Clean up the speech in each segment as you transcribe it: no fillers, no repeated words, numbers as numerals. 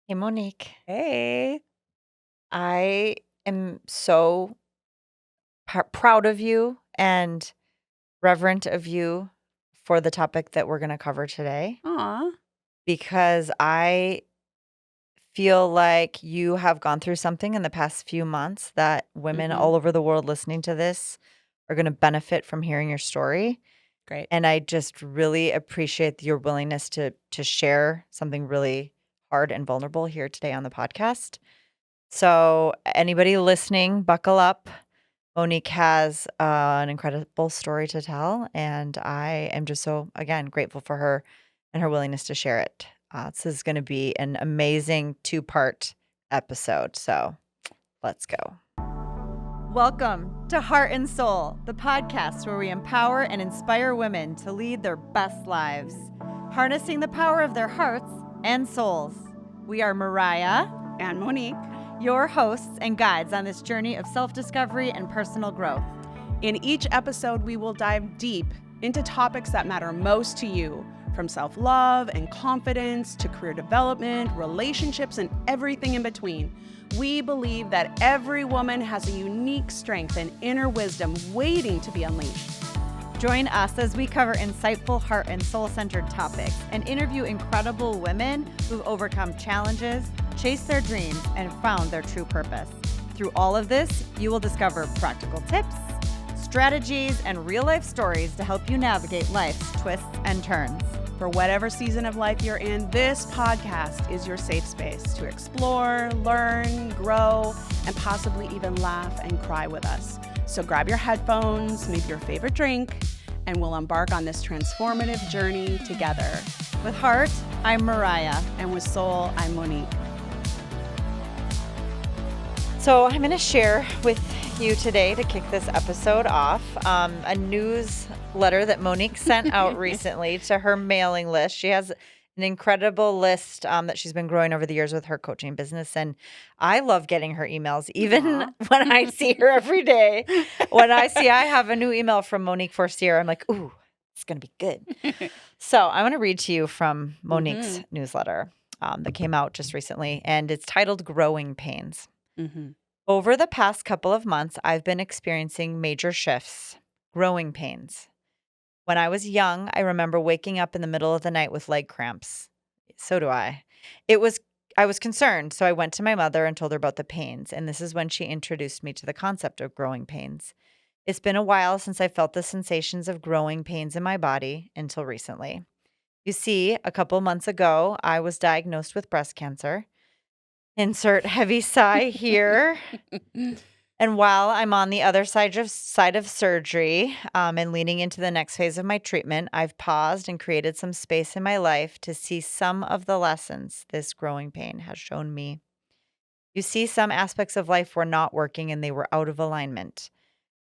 Hey, Monique. Hey. I am so proud of you and reverent of you for the topic that we're going to cover today Aw. because I feel like you have gone through something in the past few months that women Mhm. all over the world listening to this are going to benefit from hearing your story. Great. And I just really appreciate your willingness to share something really hard and vulnerable here today on the podcast. So, anybody listening, buckle up. Monique has an incredible story to tell, and I am just so, again, grateful for her and her willingness to share it. This is going to be an amazing two-part episode. So, let's go. Welcome to Heart and Soul, the podcast where we empower and inspire women to lead their best lives, harnessing the power of their hearts and souls. We are Mariah And Monique. your hosts and guides on this journey of self-discovery and personal growth. In each episode, we will dive deep into topics that matter most to you, from self-love and confidence to career development, relationships, and everything in between. We believe that every woman has a unique strength and inner wisdom waiting to be unleashed. Join us as we cover insightful heart and soul-centered topics and interview incredible women who've overcome challenges, chased their dreams, and found their true purpose. Through all of this, you will discover practical tips, strategies, and real-life stories to help you navigate life's twists and turns. For whatever season of life you're in, this podcast is your safe space to explore, learn, grow, and possibly even laugh and cry with us. So grab your headphones, maybe your favorite drink, and we'll embark on this transformative journey together. With heart, I'm Mariah. And with soul, I'm Monique. So I'm going to share with you today to kick this episode off a newsletter that Monique sent out recently to her mailing list. She has an incredible list that she's been growing over the years with her coaching business. And I love getting her emails, even when I see her every day. When I see I have a new email from Monique Forcier, I'm like, ooh, it's going to be good. So I want to read to you from Monique's newsletter that came out just recently, and it's titled Growing Pains. Over the past couple of months, I've been experiencing major shifts, growing pains. When I was young, I remember waking up in the middle of the night with leg cramps. So do I. I was concerned, so I went to my mother and told her about the pains, and this is when she introduced me to the concept of growing pains. It's been a while since I felt the sensations of growing pains in my body until recently. You see, a couple months ago, I was diagnosed with breast cancer. Insert heavy sigh here. And while I'm on the other side of surgery and leaning into the next phase of my treatment, I've paused and created some space in my life to see some of the lessons this growing pain has shown me. You see, some aspects of life were not working and they were out of alignment.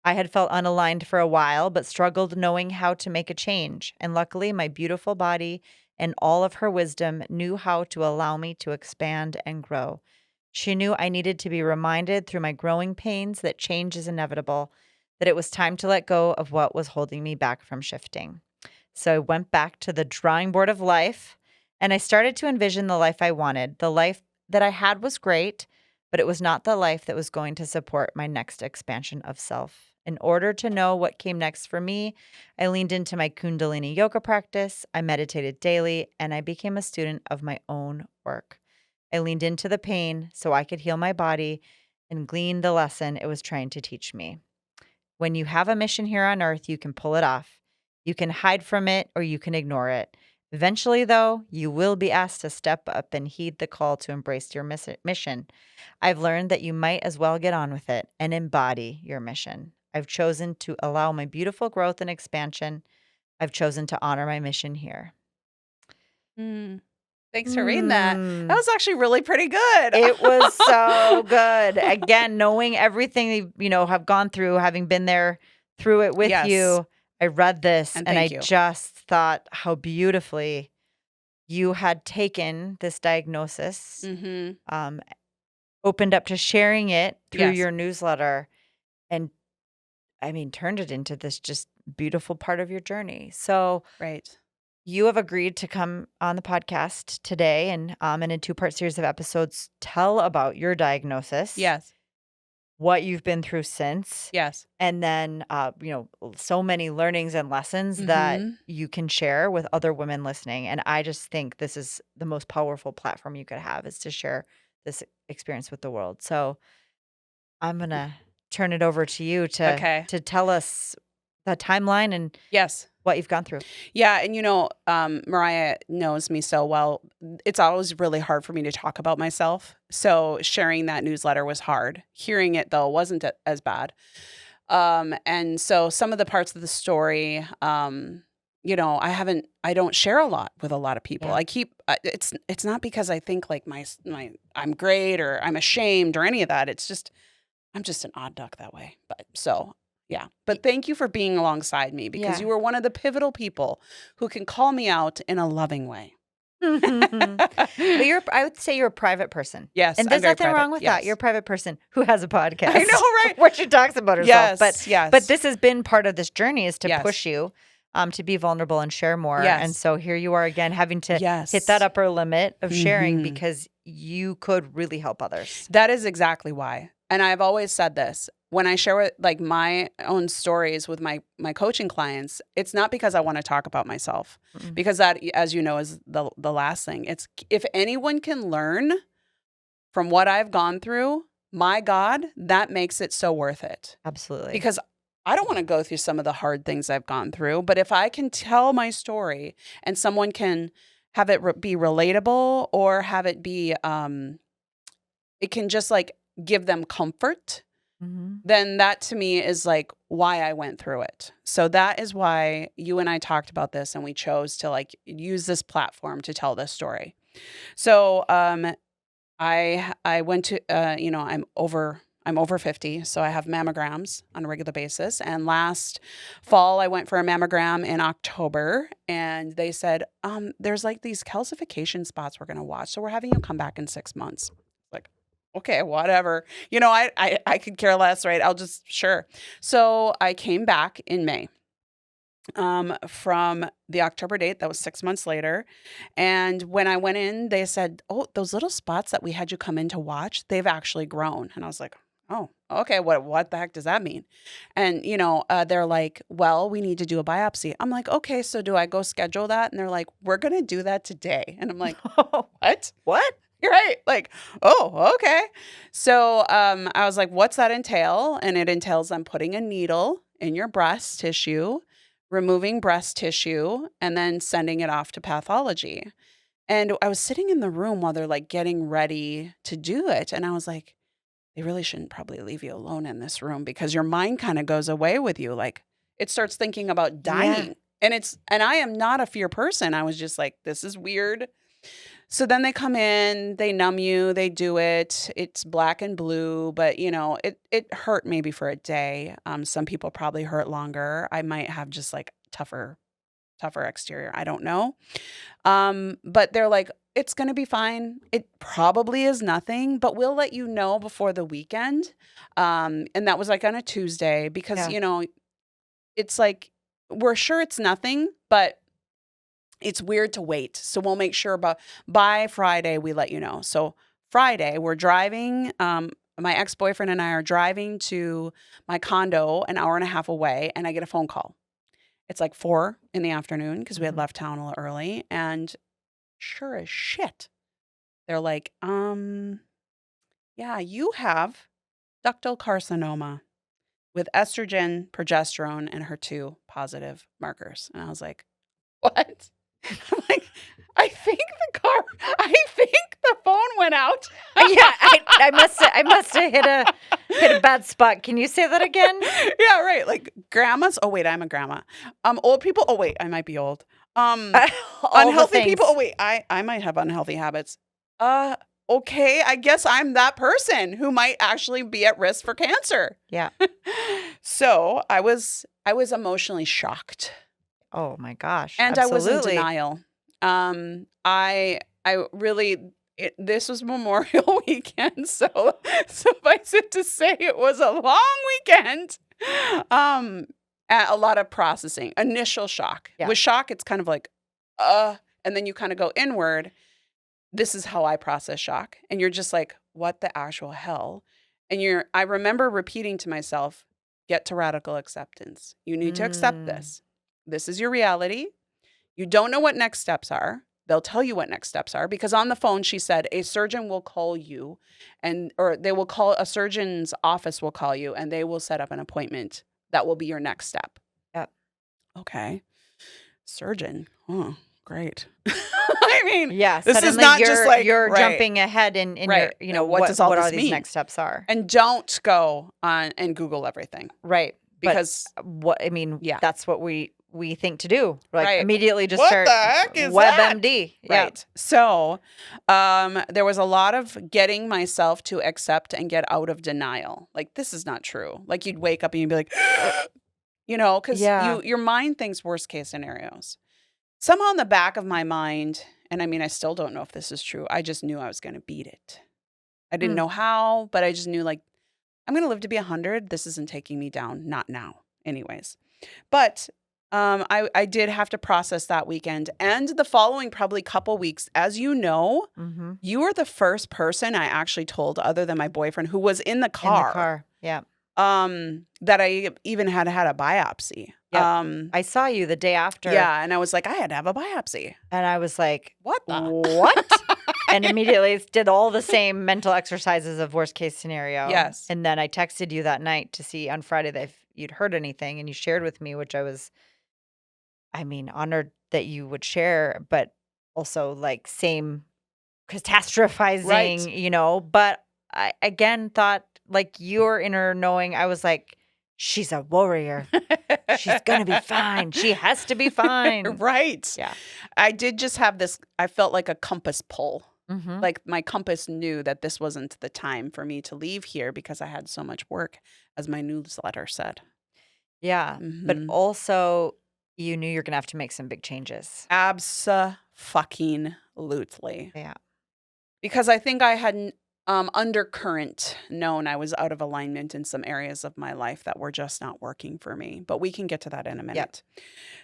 I had felt unaligned for a while, but struggled knowing how to make a change. And luckily, my beautiful body and all of her wisdom knew how to allow me to expand and grow. She knew I needed to be reminded through my growing pains that change is inevitable, that it was time to let go of what was holding me back from shifting. So I went back to the drawing board of life and I started to envision the life I wanted. The life that I had was great, but it was not the life that was going to support my next expansion of self. In order to know what came next for me, I leaned into my kundalini yoga practice, I meditated daily, and I became a student of my own work. I leaned into the pain so I could heal my body and glean the lesson it was trying to teach me. When you have a mission here on earth, you can pull it off. You can hide from it or you can ignore it. Eventually, though, you will be asked to step up and heed the call to embrace your mission. I've learned that you might as well get on with it and embody your mission. I've chosen to allow my beautiful growth and expansion. I've chosen to honor my mission here. Thanks for reading that. That was actually really pretty good. It was so good. Again, knowing everything have gone through, having been there through it with you, I read this and I just thought how beautifully you had taken this diagnosis, opened up to sharing it through your newsletter, and turned it into this just beautiful part of your journey. So right. you have agreed to come on the podcast today and in a 2-part series of episodes, tell about your diagnosis, Yes. what you've been through since, Yes. and then, so many learnings and lessons that Mm-hmm. you can share with other women listening. And I just think this is the most powerful platform you could have, is to share this experience with the world. So I'm gonna turn it over to you to Okay. tell us the timeline and Yes. what you've gone through. Yeah. And Mariah knows me so well. It's always really hard for me to talk about myself. So sharing that newsletter was hard. Hearing it, though, wasn't as bad. And so some of the parts of the story, I don't share a lot with a lot of people. Yeah. I keep, it's not because I think like I'm great or I'm ashamed or any of that. It's just, I'm just an odd duck that way. But so, yeah. But thank you for being alongside me, because Yeah. you were one of the pivotal people who can call me out in a loving way. But I would say you're a private person. Yes, And I'm there's very nothing private. wrong with Yes. that. You're a private person who has a podcast. I know, right? Where she talks about herself. Yes, yes. But this has been part of this journey, is to Yes. push you to be vulnerable and share more. Yes. And so here you are again, having to Yes. hit that upper limit of sharing, Mhm. because you could really help others. That is exactly why. And I've always said this. When I share like my own stories with my coaching clients, it's not because I want to talk about myself, Mm-mm. because that, as you know, is the last thing. It's, if anyone can learn from what I've gone through, my God, that makes it so worth it. Absolutely. Because I don't want to go through some of the hard things I've gone through, but if I can tell my story and someone can have it be relatable, or have it be, it can just like give them comfort, Mhm. then that to me is like why I went through it. So that is why you and I talked about this, and we chose to like use this platform to tell this story. So I went to I'm over 50, so I have mammograms on a regular basis. And last fall, I went for a mammogram in October, and they said, there's like these calcification spots we're going to watch, so we're having you come back in 6 months. Like, okay, whatever. I could care less, right? Sure. So I came back in May. From the October date, that was 6 months later. And when I went in, they said, "Oh, those little spots that we had you come in to watch, they've actually grown." And I was like, "Oh, okay. What the heck does that mean?" And, they're like, "Well, we need to do a biopsy." I'm like, "Okay, so do I go schedule that?" And they're like, "We're going to do that today." And I'm like, "What? What? You're right." Like, "Oh, okay." So, I was like, "What's that entail?" And it entails I'm putting a needle in your breast tissue, removing breast tissue, and then sending it off to pathology. And I was sitting in the room while they're like getting ready to do it. And I was like, they really shouldn't probably leave you alone in this room, because your mind kind of goes away with you. Like, it starts thinking about dying. Yeah. And I am not a fear person. I was just like, this is weird. So then they come in, they numb you, they do it. It's black and blue, but it hurt maybe for a day. Some people probably hurt longer. I might have just like tougher exterior. I don't know. But they're like, it's going to be fine. It probably is nothing, but we'll let you know before the weekend. And that was like on a Tuesday, because, it's like, we're sure it's nothing, but it's weird to wait. So we'll make sure by Friday, we let you know. So Friday, we're driving. My ex-boyfriend and I are driving to my condo an hour and a half away, and I get a phone call. It's like 4 p.m, because we had left town a little early. And sure as shit, they're like, yeah, you have ductal carcinoma with estrogen, progesterone, and HER2 positive markers. And I was like, what? I'm like, I think the phone went out. Yeah, I must have hit a bad spot. Can you say that again? Yeah, right. Like grandmas. Oh wait, I'm a grandma. Old people. Oh wait, I might be old. Unhealthy people. Oh wait, I might have unhealthy habits. Okay, I guess I'm that person who might actually be at risk for cancer. Yeah. So I was emotionally shocked. Oh my gosh. And absolutely. I was in denial. I really, this was Memorial Weekend, so suffice it to say, it was a long weekend. A lot of processing, initial shock. Yeah. With shock, it's kind of like, and then you kind of go inward. This is how I process shock. And you're just like, what the actual hell? And I remember repeating to myself, get to radical acceptance. You need to accept this. This is your reality. You don't know what next steps are. They'll tell you what next steps are, because on the phone, she said, a surgeon will call you or they will call, a surgeon's office will call you and they will set up an appointment. That will be your next step. Yep. Okay. Surgeon. Oh, great. I mean, Yeah. this is Suddenly not just like you're right. jumping ahead in Right. your, And what does all what this all these mean? next steps are. And don't go on and Google everything. Right. Because yeah, that's what we think to do. Like Right. immediately just What start the heck is that? WebMD. Yeah. Right. So there was a lot of getting myself to accept and get out of denial. Like, this is not true. Like, you'd wake up and you'd be like, because Yeah. your mind thinks worst case scenarios. Somehow in the back of my mind, and I mean, I still don't know if this is true, I just knew I was going to beat it. I didn't know how, but I just knew, like, I'm going to live to be 100. This isn't taking me down. Not now. Anyways. But I did have to process that weekend and the following probably couple weeks. As you know, you were the first person I actually told, other than my boyfriend, who was in the car. In the car. Yeah. That I even had a biopsy. Yep. I saw you the day after. Yeah. And I was like, I had to have a biopsy. And I was like, what? And immediately did all the same mental exercises of worst case scenario. Yes. And then I texted you that night to see on Friday that if you'd heard anything, and you shared with me, which I was, honored that you would share, but also like same catastrophizing, Right. But I again thought, like, your inner knowing, I was like, she's a warrior. She's going to be fine. She has to be fine. Right. Yeah. I did just have this, I felt like a compass pull. Mm-hmm. Like, my compass knew that this wasn't the time for me to leave here because I had so much work, as my newsletter said. Yeah. But also, you knew you're going to have to make some big changes. Abso-fucking-lutely. Yeah. Because I think I had undercurrent known I was out of alignment in some areas of my life that were just not working for me. But we can get to that in a minute. Yep.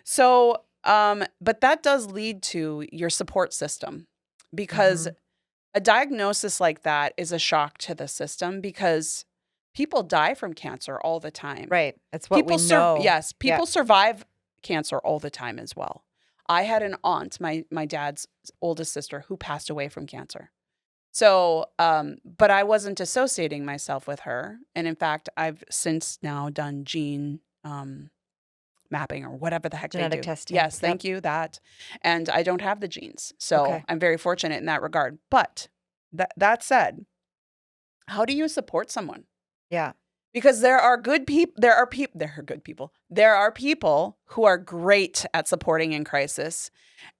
So, but that does lead to your support system, because a diagnosis like that is a shock to the system, because people die from cancer all the time. Right. That's what we know. Yes. People survive cancer all the time as well. I had an aunt, my dad's oldest sister, who passed away from cancer. So, but I wasn't associating myself with her. And in fact, I've since now done gene mapping, or whatever the heck Genetic they do. testing. Yes, thank you, that. And I don't have the genes. So I'm very fortunate in that regard. But that said, how do you support someone? Yeah. Because there are good people. There are good people. There are people who are great at supporting in crisis,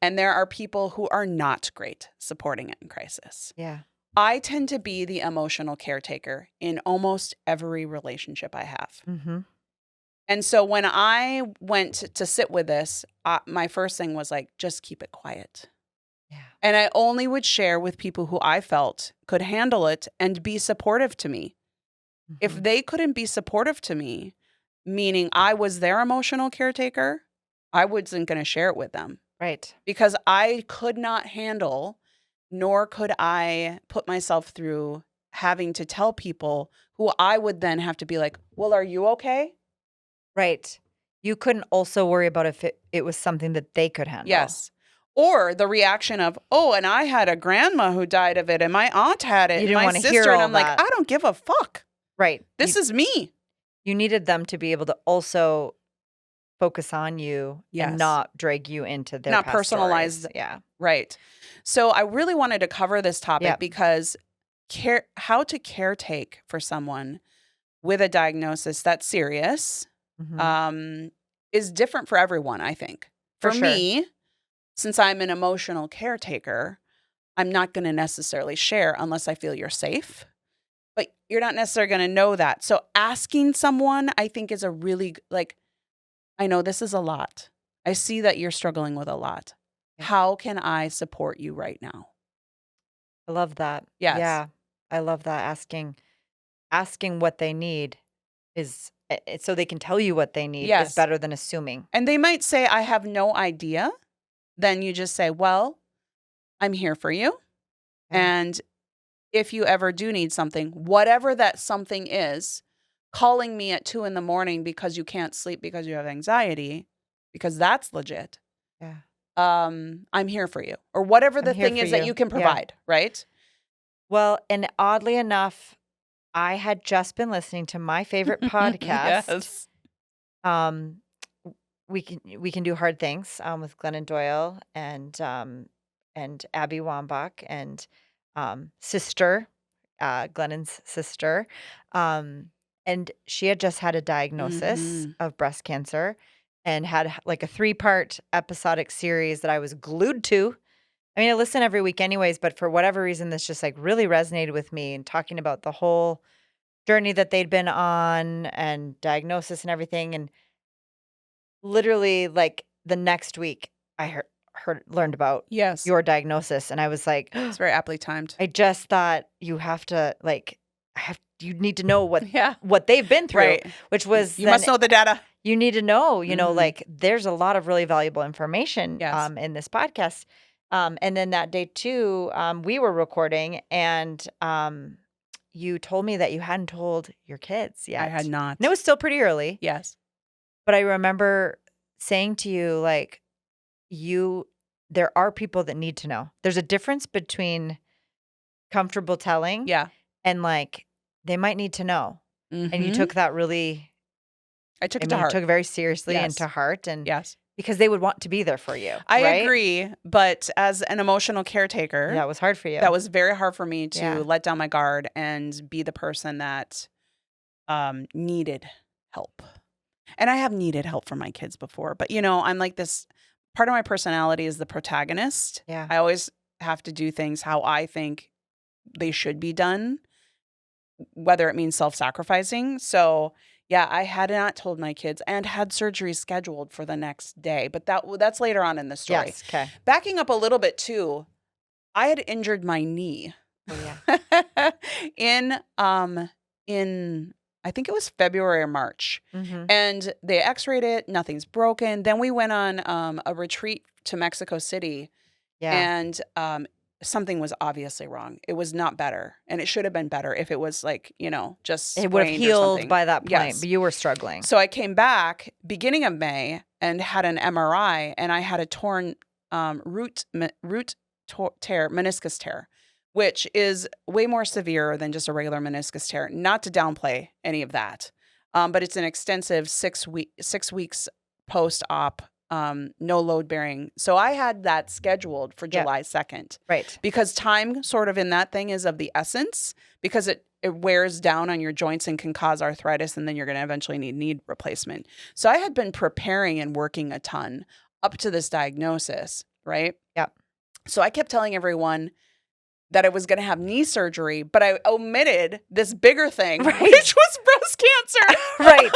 and there are people who are not great supporting in crisis. Yeah. I tend to be the emotional caretaker in almost every relationship I have. Mm-hmm. And so when I went to sit with this, my first thing was like, just keep it quiet. Yeah. And I only would share with people who I felt could handle it and be supportive to me. If they couldn't be supportive to me, meaning I was their emotional caretaker, I wasn't going to share it with them. Right. Because I could not handle, nor could I put myself through having to tell people who I would then have to be like, well, are you okay? Right. You couldn't also worry about if it was something that they could handle. Yes. Or the reaction of, oh, and I had a grandma who died of it, and my aunt had it, You and didn't my wanna sister, hear and all I'm like, that. I don't give a fuck. Right. This is me. You needed them to be able to also focus on you and not drag you into their Not past personalize. stories. Yeah. Right. So I really wanted to cover this topic because how to caretake for someone with a diagnosis that's serious is different for everyone, I think. For me, since I'm an emotional caretaker, I'm not going to necessarily share unless I feel you're safe. But you're not necessarily going to know that. So asking someone, I think, is a really, like, I know this is a lot. I see that you're struggling with a lot. Yeah. How can I support you right now? I love that. Yes. Yeah. I love that. Asking what they need is, so they can tell you what they need is better than assuming. And they might say, I have no idea. then you just say, well, I'm here for you. Yeah. And if you ever do need something, whatever that something is, calling me at 2 a.m. because you can't sleep because you have anxiety, because that's legit. Yeah. I'm here for you, or whatever the I'm here thing for is that you. you can Yeah. provide, right? Well, and oddly enough, I had just been listening to my favorite podcast. Yes. Um, we can do hard things with Glennon Doyle and Abby Wambach and sister, Glennon's sister, and she had just had a diagnosis Mhm. of breast cancer and had like a 3-part episodic series that I was glued to. I mean, I listen every week anyways, but for whatever reason, this just like really resonated with me and talking about the whole journey that they'd been on and diagnosis and everything. And literally, like the next week, I learned about Yes. your diagnosis, and I was like, It's very aptly timed. I just thought you have to you need to know Yeah. what they've been through, Right. which was You must know the data. you need to know, Mhm. like there's a lot of really valuable information Yes. in this podcast. And then that day too, we were recording and you told me that you hadn't told your kids yet. I had not. And it was still pretty early. Yes. But I remember saying to you, like, there are people that need to know. There's a difference between comfortable telling Yeah. and like they might need to know. And you Mhm. took that really, I took I it to mean, you heart. took it very seriously and Yes. to heart, and Yes. because they would want to be there for you. I right? agree, but as an emotional caretaker, Yeah, it was hard for you. that was very hard for me to Yeah. let down my guard and be the person that needed help. And I have needed help from my kids before, but I'm like this. Part of my personality is the protagonist. Yeah. I always have to do things how I think they should be done, whether it means self-sacrificing. So yeah, I had not told my kids and had surgery scheduled for the next day, but that's later on in the story. Yes. Okay. Backing up a little bit too, I had injured my knee Oh yeah. in I think it was February or March. Mm-hmm. And they x-rayed it, nothing's broken. Then we went on a retreat to Mexico City, Yeah. and something was obviously wrong. It was not better, and it should have been better if it was like, just It would have sprained or healed something. by that point, Yes. but you were struggling. So I came back beginning of May and had an MRI, and I had a torn root tear, meniscus tear, which is way more severe than just a regular meniscus tear. Not to downplay any of that, but it's an extensive 6 weeks post-op, no load bearing. So I had that scheduled for Yeah. July 2nd. Right. Because time sort of in that thing is of the essence, because it wears down on your joints and can cause arthritis, and then you're going to eventually need knee replacement. So I had been preparing and working a ton up to this diagnosis, right? Yep. So I kept telling everyone that I was going to have knee surgery, but I omitted this bigger thing, Right. which was breast cancer. Right.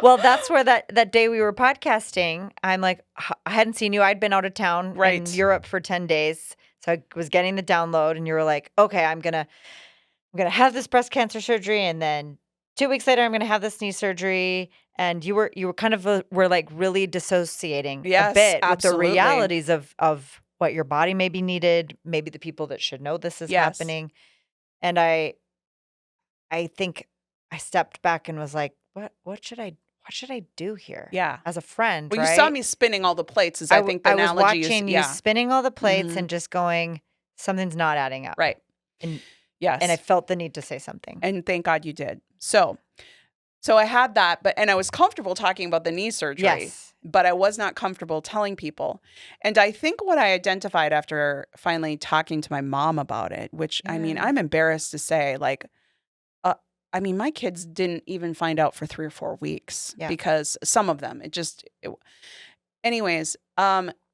Well, that's where that day we were podcasting, I'm like, I hadn't seen you. I'd been out of town Right. in Europe for 10 days. So I was getting the download and you were like, okay, I'm going to have this breast cancer surgery. And then 2 weeks later, I'm going to have this knee surgery. And you were kind of were like really dissociating Yes, a bit absolutely. with the realities of what your body maybe needed, maybe the people that should know this is Yes. happening. And I think I stepped back and was like, what should I do here? Yeah. As a friend, Well, right? you saw me spinning all the plates, is I think the I was analogy watching is, you spinning all the plates Mhm. and just going, something's not adding up. right. And Yes. and I felt the need to say something. And thank God you did. So I had that, and I was comfortable talking about the knee surgery, Yes. but I was not comfortable telling people. And I think what I identified after finally talking to my mom about it, which I mean, Yeah. I'm embarrassed to say, like, my kids didn't even find out for 3 or 4 weeks, Yeah. because some of them, anyways,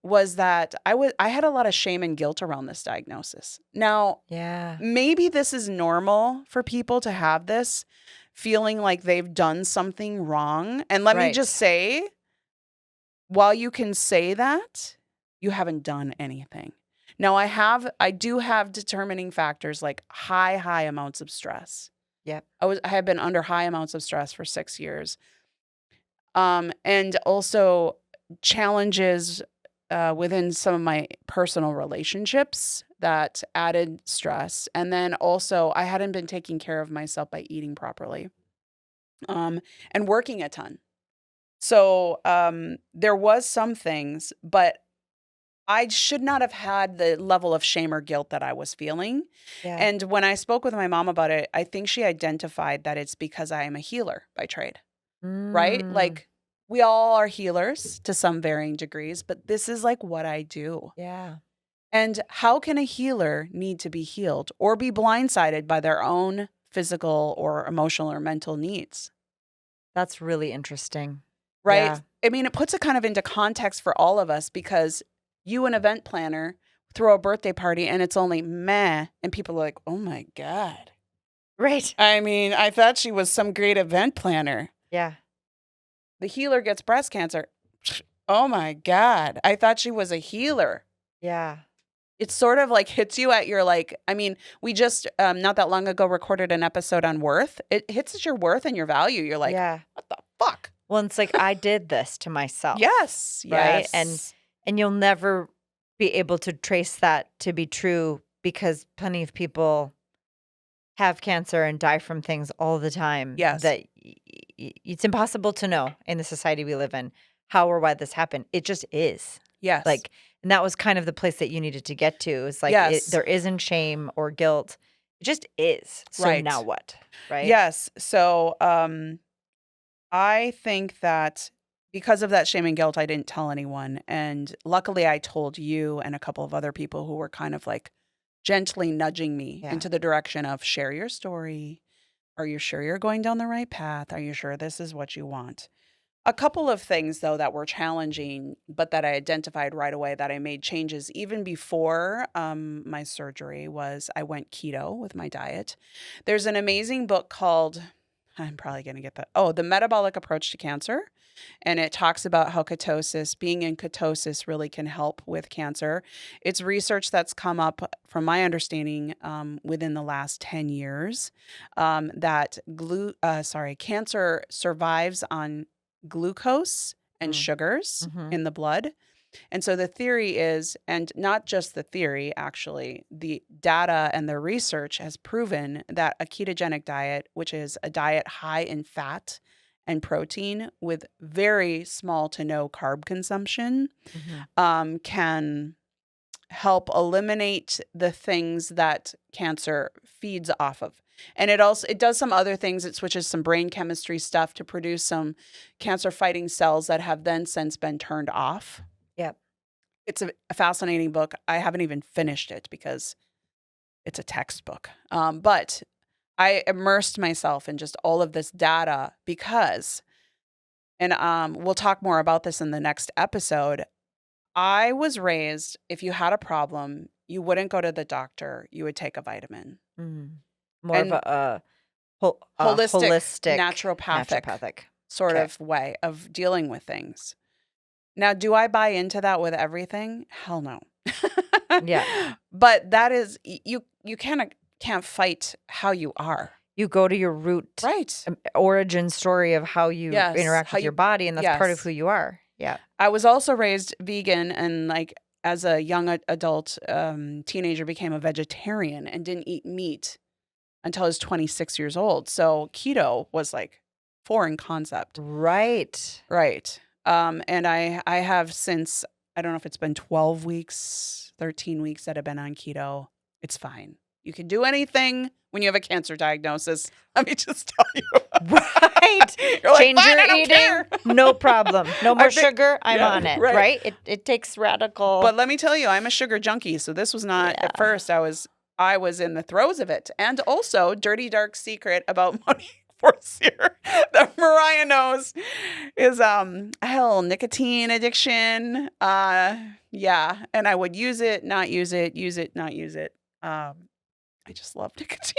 was that I had a lot of shame and guilt around this diagnosis. Now, Yeah. maybe this is normal for people to have this feeling like they've done something wrong. And let me Right. just say, while you can say that, you haven't done anything. Now, I do have determining factors like high amounts of stress. Yep. I have been under high amounts of stress for 6 years. And also challenges within some of my personal relationships that added stress. And then also, I hadn't been taking care of myself by eating properly, and working a ton. So there was some things, but I should not have had the level of shame or guilt that I was feeling. Yeah. And when I spoke with my mom about it, I think she identified that it's because I am a healer by trade, right? Mm, Like we all are healers to some varying degrees, but this is like what I do. yeah. And how can a healer need to be healed or be blindsided by their own physical or emotional or mental needs? That's really interesting. Right? Yeah. I mean, it puts it kind of into context for all of us because you, an event planner, throw a birthday party and it's only meh. And people are like, oh my God. Right. I mean, I thought she was some great event planner. Yeah. The healer gets breast cancer. Oh my God. I thought she was a healer. Yeah. It sort of like hits you at your like, I mean, we just not that long ago recorded an episode on worth. It hits at your worth and your value. You're like, Yeah. what the fuck? Well, it's like I did this to myself. Yes. Right. Yes. And you'll never be able to trace that to be true because plenty of people have cancer and die from things all the time Yes. that it's impossible to know in the society we live in how or why this happened. It just is. Yes. Like, and that was kind of the place that you needed to get to. It's like Yes. there isn't shame or guilt. It just is. So Right. now what? Right? Yes. So I think that because of that shame and guilt, I didn't tell anyone. And luckily I told you and a couple of other people who were kind of like gently nudging me Yeah. into the direction of share your story. Are you sure you're going down the right path? Are you sure this is what you want? A couple of things, though, that were challenging, but that I identified right away that I made changes even before my surgery was I went keto with my diet. There's an amazing book called, I'm probably going to get that. Oh, The Metabolic Approach to Cancer. And it talks about how ketosis, being in ketosis, really can help with cancer. It's research that's come up, from my understanding, within the last 10 years, that cancer survives on glucose and Mm. sugars Mhm. in the blood. And so the theory is, and not just the theory, actually, the data and the research has proven that a ketogenic diet, which is a diet high in fat and protein with very small to no carb consumption, Mhm. can help eliminate the things that cancer feeds off of. And it does some other things. It switches some brain chemistry stuff to produce some cancer fighting cells that have then since been turned off. Yep. It's a fascinating book. I haven't even finished it because it's a textbook. But I immersed myself in just all of this data because, and we'll talk more about this in the next episode. I was raised, if you had a problem, you wouldn't go to the doctor. You would take a vitamin. Mm. More of And a holistic, holistic, naturopathic sort Okay. of way of dealing with things. Now, do I buy into that with everything? Hell no. Yeah. But that is, you can't fight how you are. You go to your root Right. origin story of how you Yes, interact how with your you- body, and that's part of yes. who you are. Yeah. I was also raised vegan, and like as a young adult teenager became a vegetarian and didn't eat meat until I was 26 years old. So keto was like foreign concept. Right. Right. And I have since, I don't know if it's been 12 weeks, 13 weeks that I've been on keto. It's fine. You can do anything when you have a cancer diagnosis. Let me just tell you. Right. You're like, Change "Fine, your I don't eating. care." No problem. No more I think- sugar. I'm yeah, on it. right. Right. It takes radical. But let me tell you, I'm a sugar junkie. So this was not Yeah. at first. I was in the throes of it. And also, dirty dark secret about Monique Forcier that Mariah knows is nicotine addiction. Yeah. And I would use it, not use it, use it, not use it. I just love nicotine.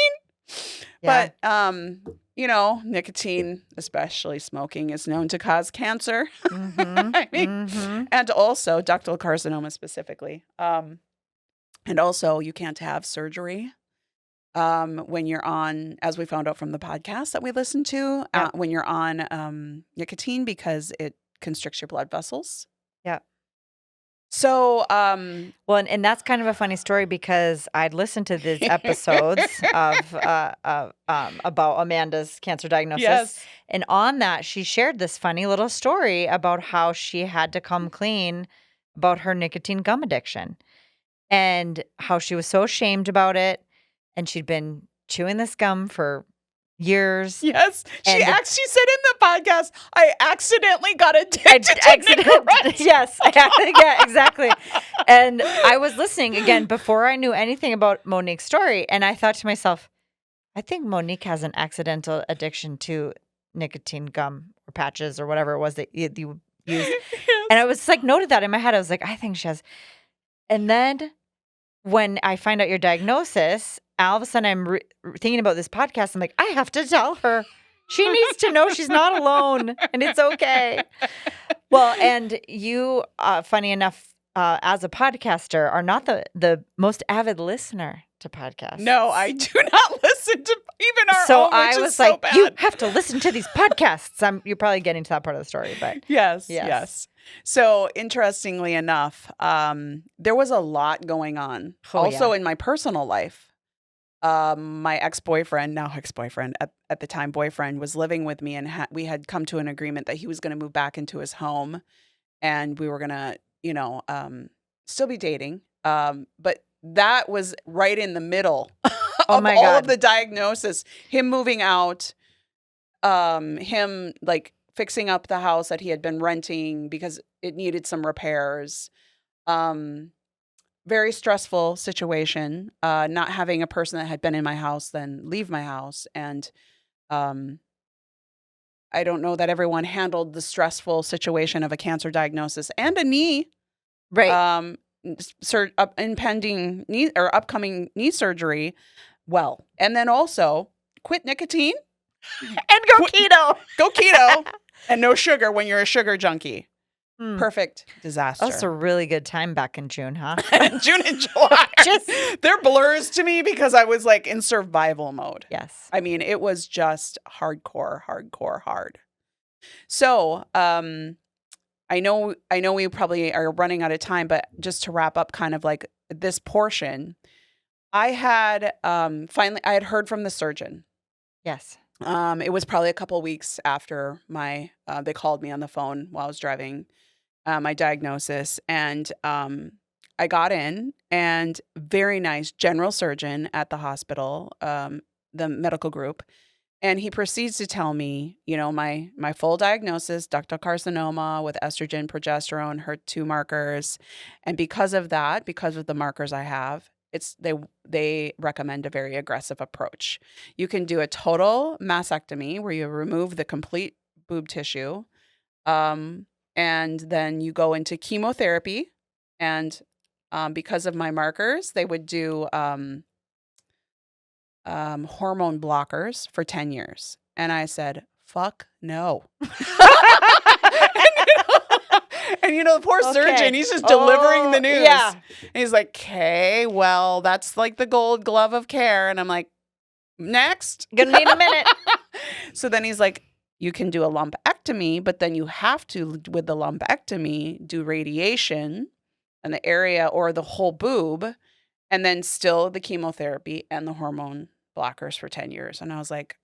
Yeah. But nicotine, especially smoking, is known to cause cancer. Mhm. I mean, Mhm. and also ductal carcinoma specifically. And also you can't have surgery when you're on, as we found out from the podcast that we listened to, Yep. when you're on nicotine because it constricts your blood vessels. Yeah. So, Well, and that's kind of a funny story because I'd listened to these episodes of about Amanda's cancer diagnosis. yes. And on that, she shared this funny little story about how she had to come clean about her nicotine gum addiction and how she was so ashamed about it. And she'd been chewing this gum for years. Yes. She And she said in the podcast, I accidentally got addicted to Nicorette. Yes. Yeah, exactly. And I was listening again before I knew anything about Monique's story. And I thought to myself, I think Monique has an accidental addiction to nicotine gum or patches or whatever it was that you used. And I was like, noted that in my head. I was like, I think she has. And then when I find out your diagnosis, all of a sudden I'm thinking about this podcast. I'm like, I have to tell her. She needs to know she's not alone and it's okay. Well, and you, funny enough, as a podcaster, are not the most avid listener to podcasts. No, I do not listen to even our So own, which I is was so like, bad. you have to listen to these podcasts. You're probably getting to that part of the story, but Yes. So interestingly enough, there was a lot going on also in my personal life. My ex-boyfriend, now ex-boyfriend, at the time boyfriend, was living with me, and we had come to an agreement that he was going to move back into his home, and we were going to, still be dating. But that was right in the middle of all of the diagnosis. Him moving out, him like fixing up the house that he had been renting because it needed some repairs. Very stressful situation, not having a person that had been in my house then leave my house. And I don't know that everyone handled the stressful situation of a cancer diagnosis and a knee. right. Impending knee or upcoming knee surgery well. And then also quit nicotine. And go keto. Go keto and no sugar when you're a sugar junkie. Perfect disaster. That's a really good time back in June, huh? June and July. They're blurs to me because I was like in survival mode. Yes. I mean, it was just hardcore hard. So, I know we probably are running out of time, but just to wrap up kind of like this portion, I had finally I had heard from the surgeon. Yes. It was probably a couple weeks after my they called me on the phone while I was driving my diagnosis, and I got in, and very nice general surgeon at the hospital, the medical group. And he proceeds to tell me, my full diagnosis, ductal carcinoma with estrogen, progesterone, HER2 markers. And because of that, because of the markers I have, they recommend a very aggressive approach. You can do a total mastectomy where you remove the complete boob tissue. And then you go into chemotherapy. And because of my markers, they would do hormone blockers for 10 years. And I said, fuck no. And the poor surgeon, he's just delivering the news. Yeah. And he's like, okay, well, that's like the gold glove of care. And I'm like, next. Gonna need a minute. So then he's like, you can do a lumpectomy, but then you have to, with the lumpectomy, do radiation in the area or the whole boob, and then still the chemotherapy and the hormone blockers for 10 years. And I was like,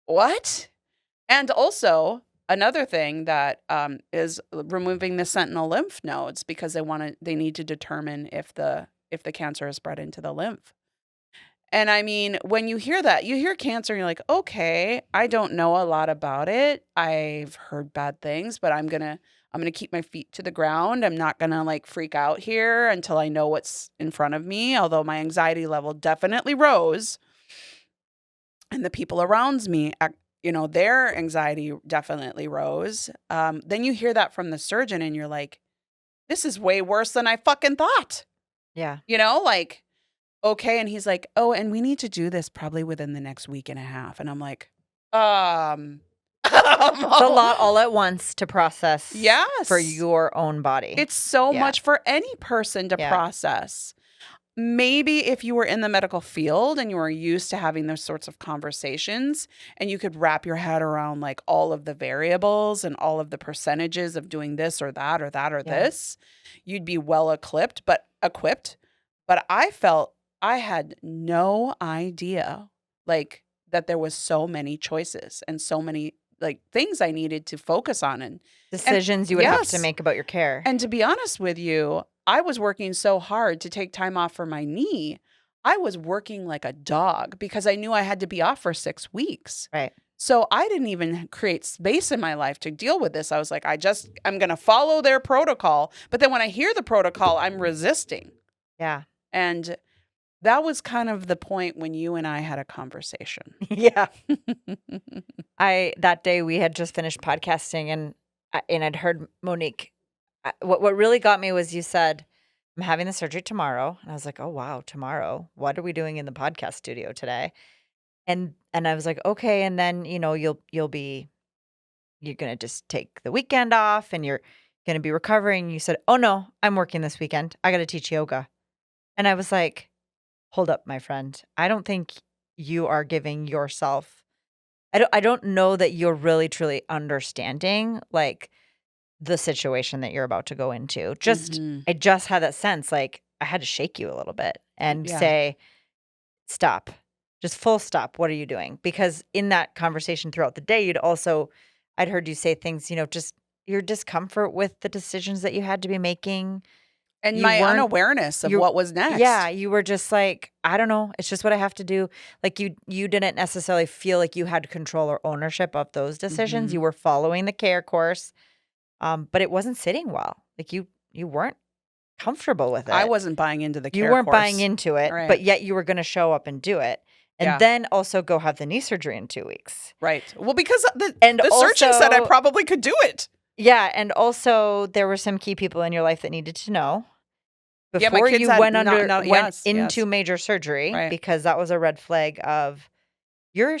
what? And also another thing that is removing the sentinel lymph nodes because they need to determine if the cancer has spread into the lymph. And I mean, when you hear that, you hear cancer and you're like, okay, I don't know a lot about it. I've heard bad things, but I'm going to keep my feet to the ground. I'm not going to like freak out here until I know what's in front of me. Although my anxiety level definitely rose, and the people around me, their anxiety definitely rose. Then you hear that from the surgeon and you're like, this is way worse than I fucking thought. Yeah. Like, okay. And he's like, oh, and we need to do this probably within the next week and a half. And I'm like, it's a lot all at once to process. Yes. For your own body. It's so much for any person to process. maybe if you were in the medical field and you were used to having those sorts of conversations and you could wrap your head around like all of the variables and all of the percentages of doing this or that or that or this, you'd be well equipped. But I felt I had no idea like that there was so many choices and so many like things I needed to focus on and Decisions you would have to make about your care. And to be honest with you, I was working so hard to take time off for my knee. I was working like a dog because I knew I had to be off for 6 weeks. Right. So I didn't even create space in my life to deal with this. I was like, I'm going to follow their protocol. But then when I hear the protocol, I'm resisting. Yeah. And that was kind of the point when you and I had a conversation. Yeah. That day we had just finished podcasting and I'd heard Monique. What really got me was you said, I'm having the surgery tomorrow. And I was like, oh, wow, tomorrow. What are we doing in the podcast studio today? And I was like, okay. And then, you're going to just take the weekend off and you're going to be recovering. You said, oh, no, I'm working this weekend. I got to teach yoga. And I was like, hold up, my friend. I don't think you are giving yourself. I don't know that you're really, truly understanding like the situation that you're about to go into. I just had that sense, like I had to shake you a little bit and say, stop, just full stop. What are you doing? Because in that conversation throughout the day, I'd heard you say things, just your discomfort with the decisions that you had to be making. And my unawareness of what was next. Yeah, you were just like, I don't know. It's just what I have to do. Like you didn't necessarily feel like you had control or ownership of those decisions. You were following the care course. But it wasn't sitting well. Like you weren't comfortable with it. I wasn't buying into the care You weren't course. buying into it, Right. but yet you were going to show up and do it. And then also go have the knee surgery in 2 weeks. Right. Well, because the also, surgeon said I probably could do it. Yeah. And also there were some key people in your life that needed to know before my kids you went into major surgery, Right. because that was a red flag of your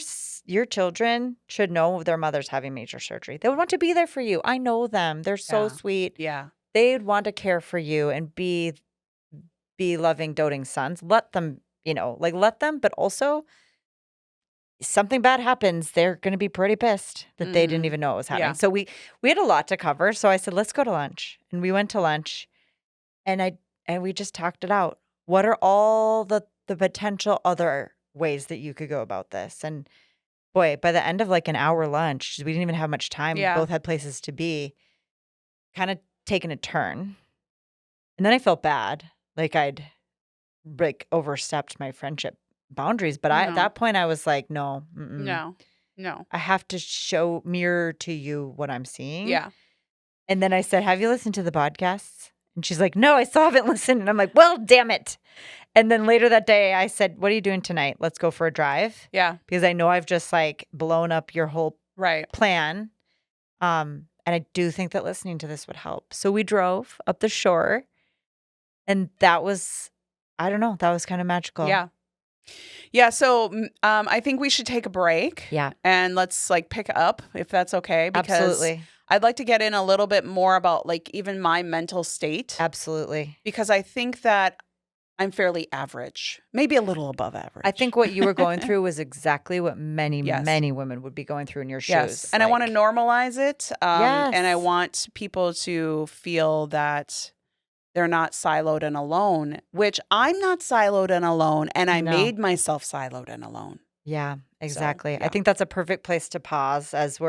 children should know their mother's having major surgery. They would want to be there for you. I know them. They're so sweet. Yeah. They'd want to care for you and be loving, doting sons. Let them, let them, but also something bad happens, they're going to be pretty pissed that they didn't even know it was happening. Yeah. So we had a lot to cover. So I said, let's go to lunch. And we went to lunch and we just talked it out. What are all the potential other ways that you could go about this? And boy, by the end of like an hour lunch, we didn't even have much time. Yeah. We both had places to be, kind of taken a turn. And then I felt bad. Like I'd overstepped my friendship boundaries. But at that point I was like, no. No. I have to mirror to you what I'm seeing. Yeah. And then I said, have you listened to the podcasts? And she's like, no, I still haven't listened. And I'm like, well, damn it. And then later that day, I said, what are you doing tonight? Let's go for a drive. Yeah. Because I know I've just like blown up your whole plan. And I do think that listening to this would help. So we drove up the shore. And that was, I don't know, that was kind of magical. Yeah. Yeah. So I think we should take a break. Yeah. And let's like pick up if that's okay. Because Absolutely. I'd like to get in a little bit more about like even my mental state. Absolutely. Because I think that I'm fairly average, maybe a little above average. I think what you were going through was exactly what many women would be going through in your shoes. Yes. And I want to normalize it. And I want people to feel that they're not siloed and alone, which I'm not siloed and alone. And I made myself siloed and alone. Yeah, exactly. So, yeah. I think that's a perfect place to pause as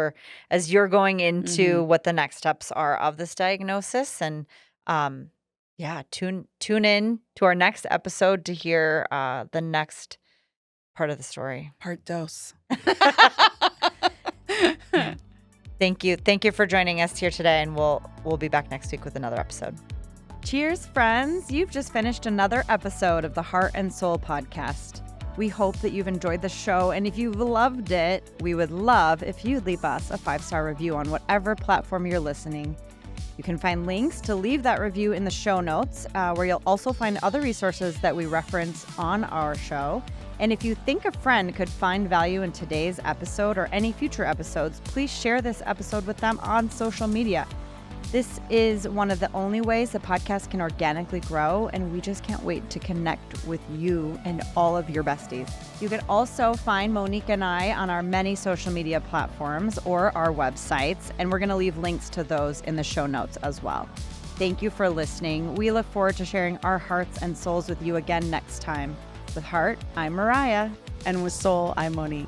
you're going into what the next steps are of this diagnosis. And tune in to our next episode to hear the next part of the story. Part dos. Thank you for joining us here today, and we'll be back next week with another episode. Cheers, friends. You've just finished another episode of the Heart and Soul podcast. We hope that you've enjoyed the show, and if you've loved it, we would love if you'd leave us a 5-star review on whatever platform you're listening. You can find links to leave that review in the show notes, where you'll also find other resources that we reference on our show. And if you think a friend could find value in today's episode or any future episodes, please share this episode with them on social media. This is one of the only ways the podcast can organically grow, and we just can't wait to connect with you and all of your besties. You can also find Monique and I on our many social media platforms or our websites, and we're going to leave links to those in the show notes as well. Thank you for listening. We look forward to sharing our hearts and souls with you again next time. With Heart, I'm Mariah. And with Soul, I'm Monique.